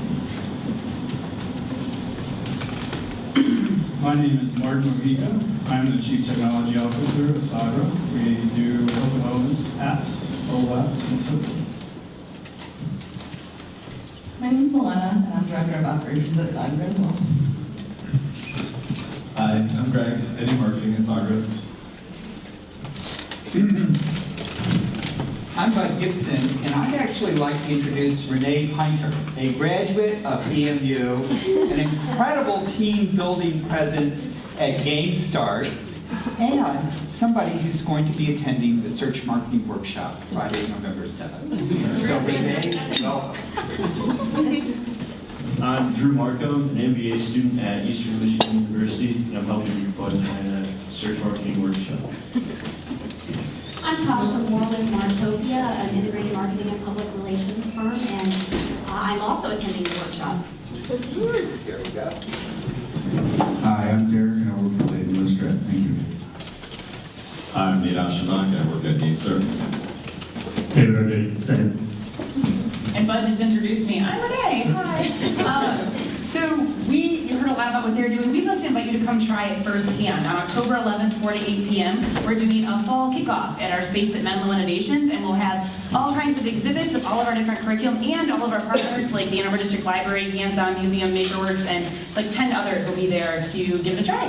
My name is Martin Mojica. I'm the Chief Technology Officer at Arbor. We do OpenOS apps, mobile apps, and so forth. My name is Milena, and I'm Director of Operations at Arbor as well. Hi, I'm Greg, Head of Marketing at Arbor. I'm Bud Gibson, and I'd actually like to introduce Renee Pinter, a graduate of EMU, an incredible team-building presence at GameStart, and somebody who's going to be attending the Search Marketing Workshop Friday, November 7th. So Renee, welcome. I'm Drew Marco, an MBA student at Eastern Michigan University, and I'm helping you fund that Search Marketing Workshop. I'm Tasha Moore with Martopia, an integrated marketing and public relations firm, and I'm also attending the workshop. There we go. Hi, I'm Derek, and I work for Latham & Stratton. Thank you. I'm Nate Ashamak, I work at GameStart. David O'Neill, same. And Bud just introduced me. I'm Renee. Hi. So you heard a lot about what they're doing. We'd like to invite you to come try it firsthand. On October 11th, 4 to 8 p.m., we're doing a fall kickoff at our space at Menlo Innovations, and we'll have all kinds of exhibits of all of our different curriculum and all of our partners, like the Ann Arbor District Library, Hands-On Museum, Makerworks, and like 10 others will be there to give it a try.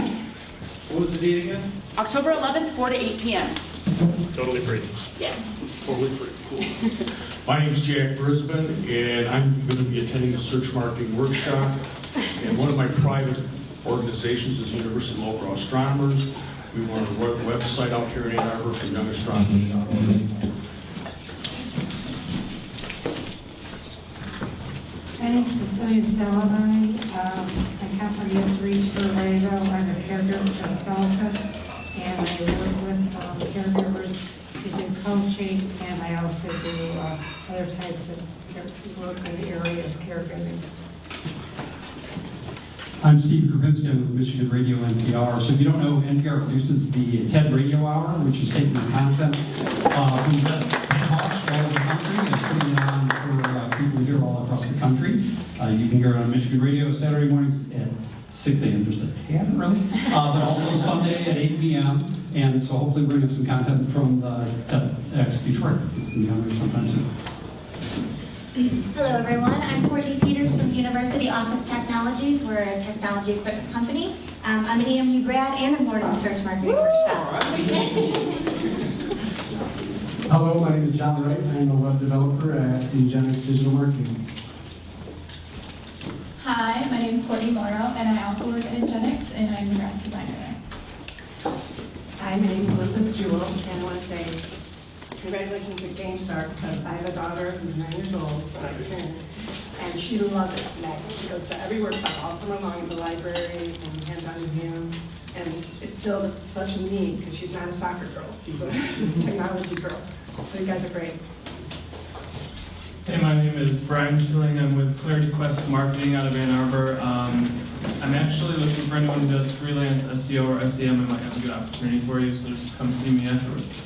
What was the date again? October 11th, 4 to 8 p.m. Totally free. Yes. Totally free. Cool. My name's Jack Brisbane, and I'm going to be attending the Search Marketing Workshop. And one of my private organizations is the University of Local Astronomers. We want a website out here in Ann Arbor for young astronomers. My name is Cecilia Salamone. My company is Reach for Rayle. I'm a caregiver consultant, and I work with caregivers to do coaching, and I also do other types of work in the area of caregiving. I'm Steve Kravitsky. I'm with Michigan Radio NPR. So if you don't know, NPR produces the TED Radio Hour, which is taking the content from the best TED Talks all over the country and putting it on for people here all across the country. You can hear it on Michigan Radio Saturday mornings at 6 a.m. just a tad early, but also Sunday at 8 p.m. And so hopefully bring up some content from TEDx Detroit. It's going to be on there sometime soon. Hello, everyone. I'm Courtney Peters from University Office Technologies. We're a technology equipment company. I'm an EMU grad and I'm learning the Search Marketing Workshop. Hello, my name is John Wright. I'm a web developer at Ingenix Digital Marketing. Hi, my name is Courtney Morrow, and I also work at Ingenix, and I'm a graphic designer there. Hi, my name is Elizabeth Jewell, and I want to say congratulations to GameStart because I have a daughter who's 9 years old, so I'm a parent, and she loves it. She goes to every workshop all summer long at the library and hands-on museum, and it filled such a need because she's not a soccer girl, she's a technology girl. So you guys are great. Hey, my name is Brian Schilling. I'm with Clarity Quest Marketing out of Ann Arbor. I'm actually looking for anyone who does freelance SEO or SEM. I might have a good opportunity for you, so just come see me afterwards.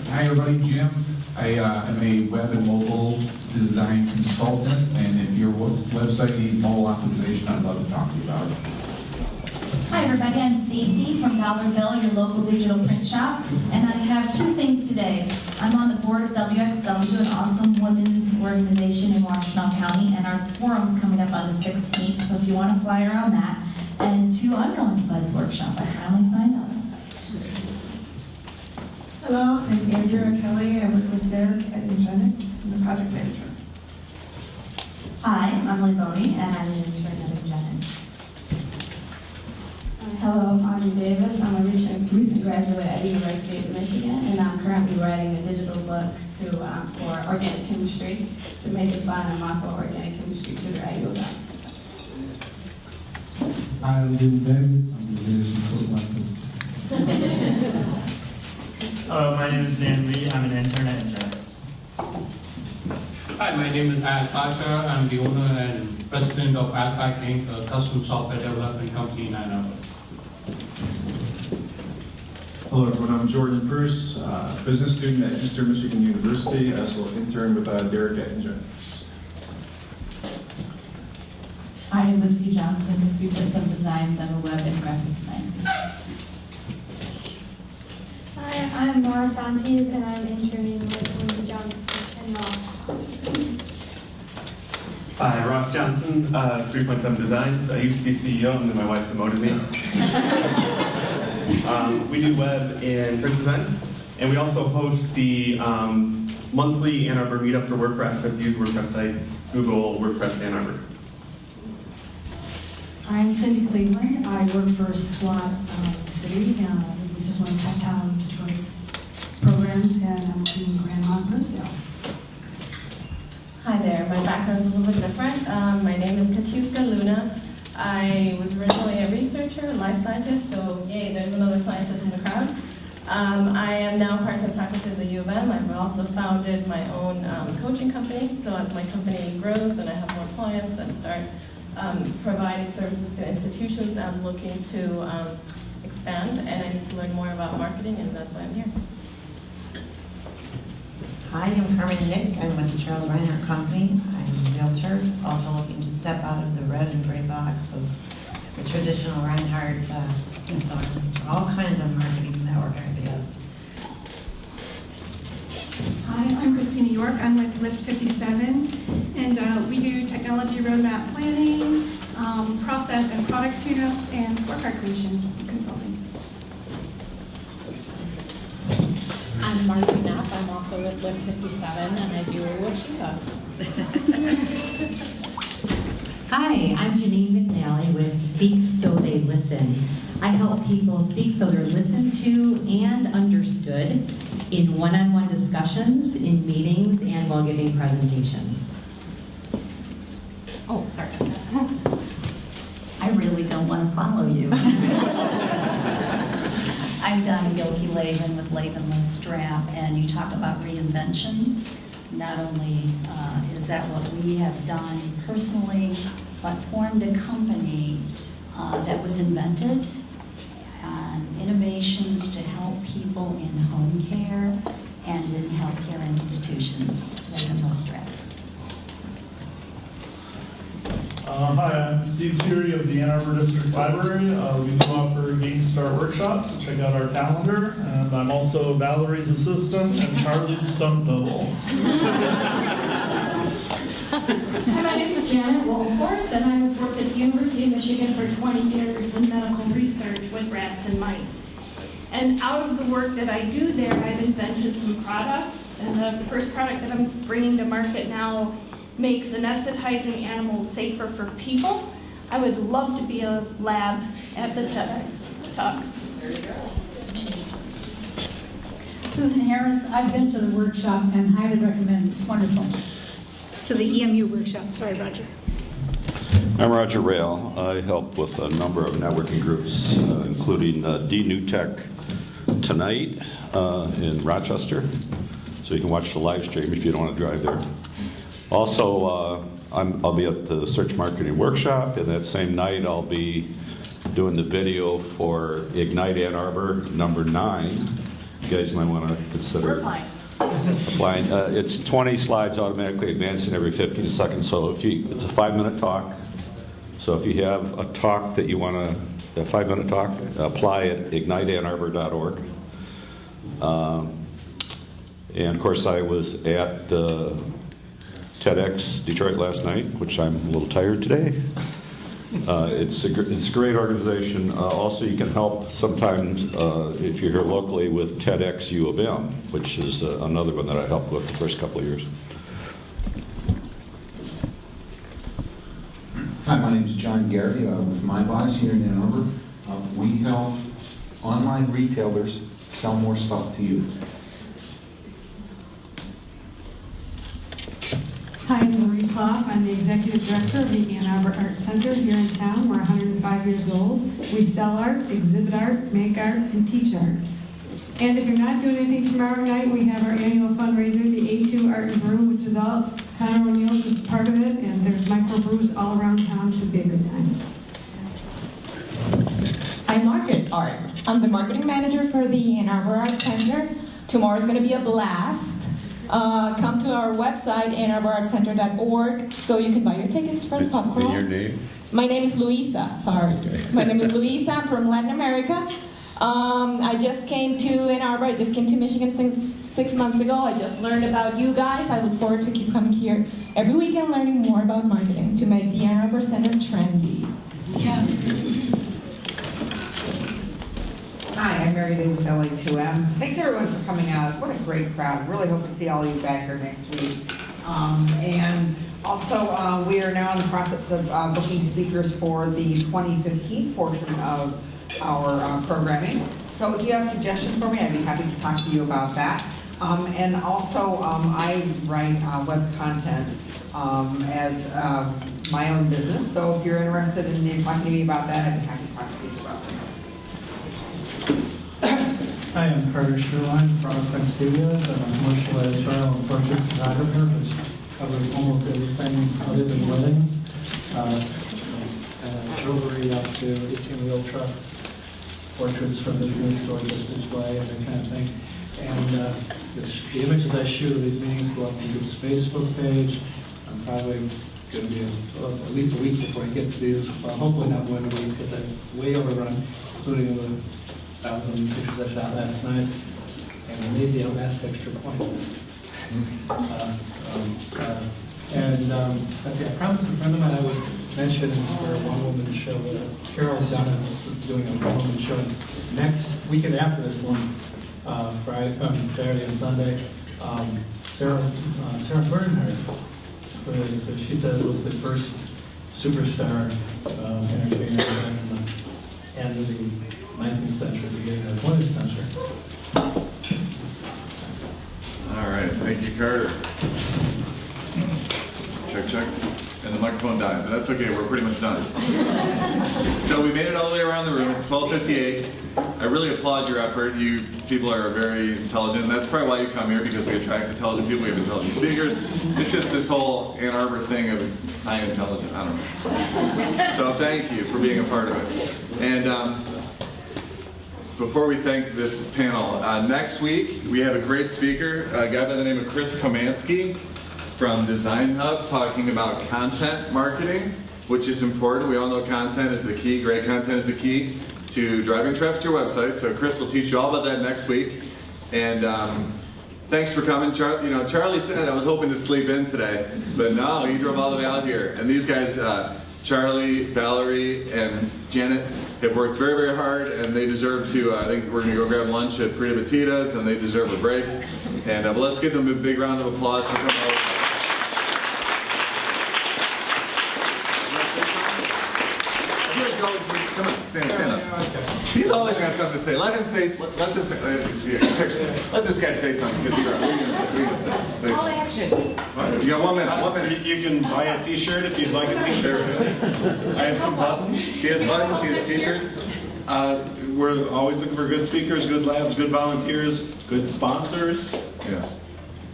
Hi everybody, Jim. I am a web and mobile design consultant, and if your website needs mobile optimization, I'd love to talk to you about it. Hi everybody, I'm Stacy from Dollarville, your local digital print shop, and I have two things today. I'm on the board of WXW, an awesome women's organization in Washtenaw County, and our forum's coming up on the 16th, so if you want a flyer on that. And two, I'm going to Bud's workshop. I finally signed up. Hello, I'm Andrea Kelly. I work with Derek at Eugenics. I'm the project manager. Hi, I'm Emily Boney, and I'm an intern at Eugenics. Hello, I'm Audrey Davis. I'm a recent graduate at University of Michigan, and I'm currently writing a digital book for organic chemistry to make it fun. I'm also an organic chemistry tutor at yoga. I'm Jim Davis. I'm the leadership coach. Hello, my name is Dan Lee. I'm an intern at Eugenics. Hi, my name is Al Pasha. I'm the owner and president of Alpac Inc., a custom software development company in Ann Arbor. Hello everyone, I'm Jordan Bruce, business student at Eastern Michigan University, as well intern with Derek at Eugenics. Hi, I'm Lindsay Johnson with 3.7 Designs. I'm a web and graphic designer. Hi, I'm Mara Santis, and I'm interning with Lindsay Johnson and Ross. Hi, Ross Johnson, 3.7 Designs. I used to be CEO, and then my wife demoted me. We do web and print design, and we also host the monthly Ann Arbor meetup for WordPress. If you use WordPress site, Google WordPress Ann Arbor. I'm Cindy Cleveland. I work for SWAT City. We just want to cut down Detroit's programs, and I'm working in Grand Mont Rosedale. Hi there, my background is a little bit different. My name is Katiuska Luna. I was originally a researcher, a life scientist, so yay, there's another scientist in the crowd. I am now part-time faculty at the U of M. I've also founded my own coaching company, so as my company grows and I have more clients and start providing services to institutions, I'm looking to expand, and I need to learn more about marketing, and that's why I'm here. Hi, I'm Carmen Nick. I'm with the Charles Reinhardt Company. I'm a realtor, also looking to step out of the red and gray box of the traditional Reinhardt and so on. All kinds of marketing network ideas. Hi, I'm Christina York. I'm with Lift 57, and we do technology roadmap planning, process and product tune-ups, and scorecard creation consulting. I'm Margie Knapp. I'm also with Lift 57, and I do what she does. Hi, I'm Janine McNally with Speak So They Listen. I help people speak so they're listened to and understood in one-on-one discussions, in meetings, and while giving presentations. Oh, sorry. I really don't want to follow you. I've done Gilkey Laven with Laven Love Strap, and you talk about reinvention. Not only is that what we have done personally, but formed a company that was invented on innovations to help people in home care and in healthcare institutions. Laven Love Strap. Hi, I'm Steve Curie of the Ann Arbor District Library. We do offer Game Start workshops, so check out our calendar. And I'm also Valerie's assistant and Charlie's stunt double. Hi, my name is Janet Wolforth, and I've worked at the University of Michigan for 20 years in medical research with rats and mice. And out of the work that I do there, I've invented some products. And the first product that I'm bringing to market now makes anesthetizing animals safer for people. I would love to be a lab at the TEDx talks. There you go. Susan Harris, I've been to the workshop and highly recommend it. It's wonderful. To the EMU workshop. Sorry, Roger. I'm Roger Rayle. I help with a number of networking groups, including D-New Tech tonight in Rochester. So you can watch the live stream if you don't want to drive there. Also, I'll be at the Search Marketing Workshop, and that same night I'll be doing the video for Ignite Ann Arbor number 9. You guys might want to consider applying. It's 20 slides automatically advancing every 15 seconds, so it's a 5-minute talk. So if you have a talk that you want to a 5-minute talk. Apply at igniteannarbor.org. And of course, I was at TEDx Detroit last night, which I'm a little tired today. It's a great organization. Also, you can help sometimes if you're here locally with TEDx U of M, which is another one that I helped with the first couple of years. Hi, my name is John Gary with MyBuys here in Ann Arbor. We help online retailers sell more stuff to you. Hi, I'm Marie Klopp. I'm the Executive Director of the Ann Arbor Art Center here in town. We're 105 years old. We sell art, exhibit art, make art, and teach art. And if you're not doing anything tomorrow night, we have our annual fundraiser, the A2 Art and Brew, which is all, Conor O'Neill is part of it, and there's microbrews all around town. It should be a good time. I market art. I'm the marketing manager for the Ann Arbor Art Center. Tomorrow's going to be a blast. Come to our website, annarborartcenter.org, so you can buy your tickets for the popcorn. And your name? My name is Luisa, sorry. My name is Luisa, I'm from Latin America. I just came to Ann Arbor, I just came to Michigan 6 months ago. I just learned about you guys. I look forward to keep coming here every weekend learning more about marketing to make the Ann Arbor Center trendy. Yeah. Hi, I'm Mary Lee with LA2M. Thanks everyone for coming out. What a great crowd. Really hope to see all of you back here next week. And also, we are now in the process of booking speakers for the 2015 portion of our programming. So if you have suggestions for me, I'd be happy to talk to you about that. And also, I write web content as my own business. So if you're interested in talking to me about that, I'd be happy to talk to you about that. Hi, I'm Carter Sherline from Print Studios. I'm a commercial editorial and portrait photographer, which covers almost everything other than weddings. Jewelry up to 18-wheel trucks, portraits from business or just display and that kind of thing. And the images I shoot at these meetings go up on the group's Facebook page. I'm probably going to be at least a week before I get to these. Well, hopefully not one a week because I'm way overrun, including the 1,000 pictures I shot last night, and maybe a last extra point. Let's see, I promised a friend of mine I would mention for a one-woman show. Carol Dunn's doing a one-woman show next weekend after this one, Saturday and Sunday. Sarah Bernhardt, who she says was the first superstar entertainer in the end of the 19th century, beginning of the 20th century. All right, thank you, Carter. Check, check. And the microphone dies, but that's okay, we're pretty much done. So we made it all the way around the room, it's 12:58. I really applaud your effort. You people are very intelligent, and that's probably why you come here, because we attract intelligent people, we have intelligent speakers. It's just this whole Ann Arbor thing of high intelligent, I don't know. So thank you for being a part of it. And before we thank this panel, next week we have a great speaker, a guy by the name of Chris Komansky from Design Hub, talking about content marketing, which is important. We all know content is the key, great content is the key to driving traffic to your website. So Chris will teach you all about that next week. And thanks for coming. Charlie said I was hoping to sleep in today, but no, he drove all the way out here. And these guys, Charlie, Valerie, and Janet have worked very, very hard, and they deserve to, I think we're going to go grab lunch at Frida Batita's, and they deserve a break. And but let's give them a big round of applause for coming over. Come on, stand up. He's always got something to say. Let him say, let this guy say something, because he's right. What are you going to say? Call action. You got 1 minute. You can buy a t-shirt if you'd like a t-shirt. I have some buttons. He has buttons, he has t-shirts. We're always looking for good speakers, good labs, good volunteers, good sponsors. Yes.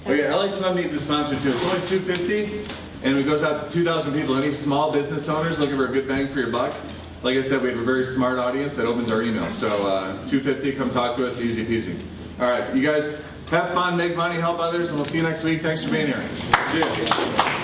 Oh yeah, LA2M needs a sponsor too. It's only $250, and it goes out to 2,000 people. Any small business owners looking for a good bang for your buck? Like I said, we have a very smart audience that opens our email. So $250, come talk to us, easy peasy. All right, you guys have fun, make money, help others, and we'll see you next week. Thanks for being here. See ya.